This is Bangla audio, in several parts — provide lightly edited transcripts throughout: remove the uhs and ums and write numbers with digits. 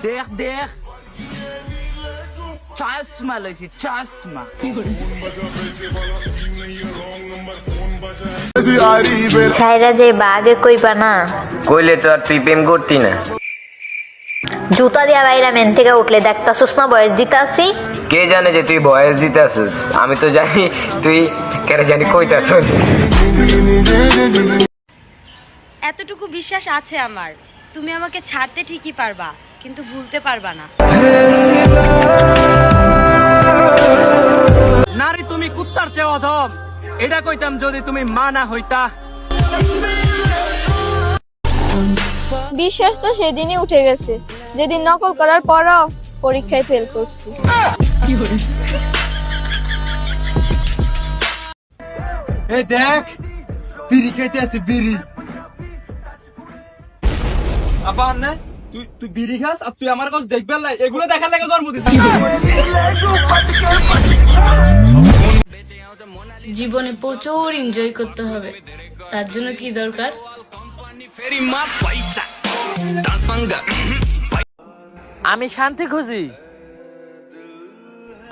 দেখ দেখ চশমা লইছি চশমা। ছাইরা যে বাগে কইবা না, কইলে তো আর তুই প্রেম করতি না। জুতা দিয়া বাইরা মেন থেকে উঠলে দেখতাছস না বয়স দিতাছি। কে জানে যে তুই বয়স দিতাছিস, আমি তো জানি তুই কেন জানি কইতাছিস। এতটুকু বিশ্বাস আছে আমার, তুমি আমাকে ছাড়তে ঠিকই পারবা কিন্তু ভুলতে পারবা না। নারী তুমি কুত্তার চেয়ে অধম, এটা কইতাম যদি তুমি মা না হইতা। বিশ্বাস তো সেদিনই উঠে গেছে যেদিন নকল করার পরও পরীক্ষায় ফেল করছি। এই দেখ বিড়ি খাইতে আছে বিড়ি। আপা না তুই বিড়ি খাস আর তুই আমার কাছে দেখবে না, এগুলো দেখার লাগে জন্ম দিছিস। জীবনে প্রচুর এনজয় করতে হবে, তার জন্য কি দরকার? আমি শান্তি খুঁজি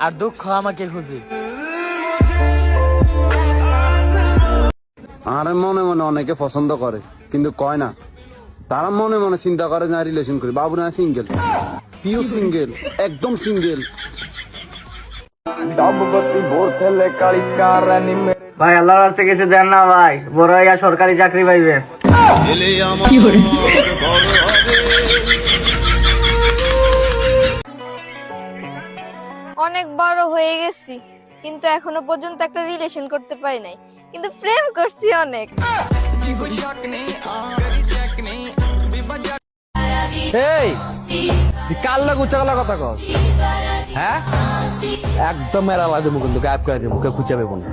আর দুঃখ আমাকে খুঁজি। আর মনে মনে অনেকে পছন্দ করে কিন্তু কয় না। তারা মনে মনে চিন্তা করে না রিলেশন করি। বাবু না সিঙ্গেল, পিউ সিঙ্গেল, একদম সিঙ্গেল। ভাই আল্লাহর রাস্তায় কিছু দেন না ভাই, বড় হইয়া সরকারি চাকরি পাইবে। অনেক বড় হয়ে গেছি কিন্তু এখনো পর্যন্ত একটা রিলেশন করতে পারি নাই, কিন্তু প্রেম করছি অনেক। এই তুই কার লাগে উচ্চাগলা কথা কস? হ্যাঁ একদম মেরা লাগে মুখ কিন্তু গায়েব করে মুখে খুঁজে পাবো না।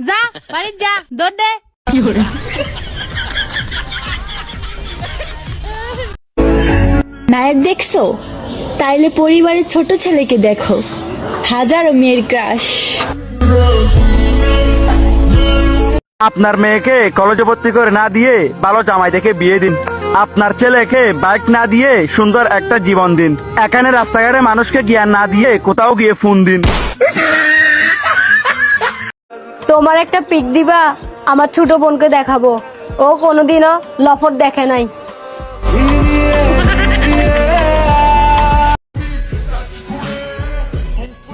যা বাড়ি যা, দৌড় দে। নায়ক দেখছো? তাইলে পরিবারের ছোট ছেলেকে দেখো, হাজারো মেয়ের ক্রাশ। আপনার মেয়েকে কলেজে ভর্তি করে না দিয়ে ভালো জামাই দেখে বিয়ে দিন। আপনার ছেলেকে বাইক না দিয়ে সুন্দর একটা জীবন দিন। এখানে রাস্তাঘাটে মানুষকে জ্ঞান না দিয়ে কোথাও গিয়ে ফোন দিন। তোমার একটা পিক দিবা, আমার ছোট বোনকে দেখাবো, ও কোনোদিনও লফট দেখে নাই।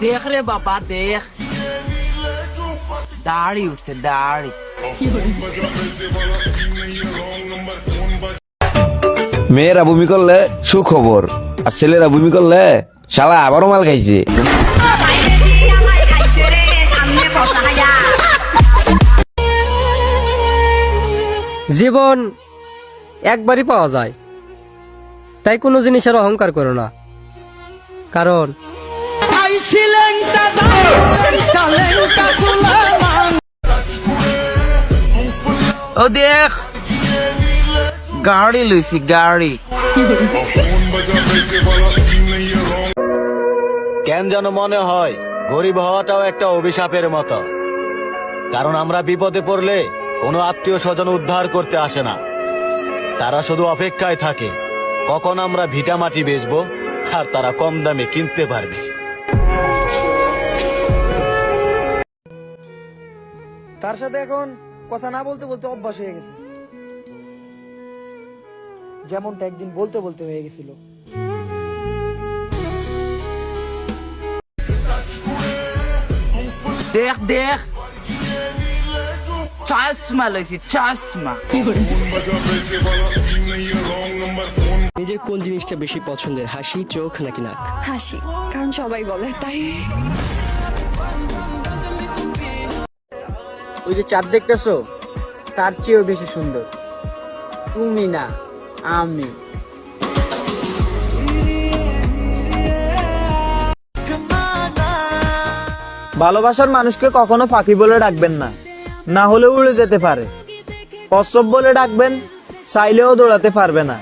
দেখ রে বাবা দেখ, দাড়ি উঠছে দাড়ি। মেয়েরা বমি করলে সুখবর, আর ছেলেরা বমি করলে শালা আবারও মাল খাইছে। জীবন একবারই পাওয়া যায়, তাই কোনো জিনিসের অহংকার করো না, কারণ ও দেখ গাড়ি লইছি গাড়ি। কেন যেন মনে হয় গরিব হওয়াটাও একটা অভিশাপের মতো, কারণ আমরা বিপদে পড়লে কোনো আত্মীয় স্বজন উদ্ধার করতে আসে না। তারা শুধু অপেক্ষায় থাকে কখন আমরা ভিটা মাটি বেচবো আর তারা কম দামে কিনতে পারবে। তার সাথে এখন কথা না বলতে বলতে অভ্যাস হয়ে গেছে, যেমনটা একদিন বলতে বলতে হয়ে গেছিল। দেখ দেখ চশমা লইছি চশমা। নিজের কোন জিনিসটা বেশি পছন্দের, হাসি, চোখ নাকি নাক? হাসি, কারণ সবাই বলে তাই। ওই যে চাঁদ দেখতেছো, তার চেয়েও বেশি সুন্দর তুমি না আমি। ভালোবাসার মানুষকে কখনো ফাঁকি বলে ডাকবেন না, না হলে উড়ে যেতে পারে। কচ্ছপ বলে ডাকবেন, চাইলেও দৌড়াতে পারবে না।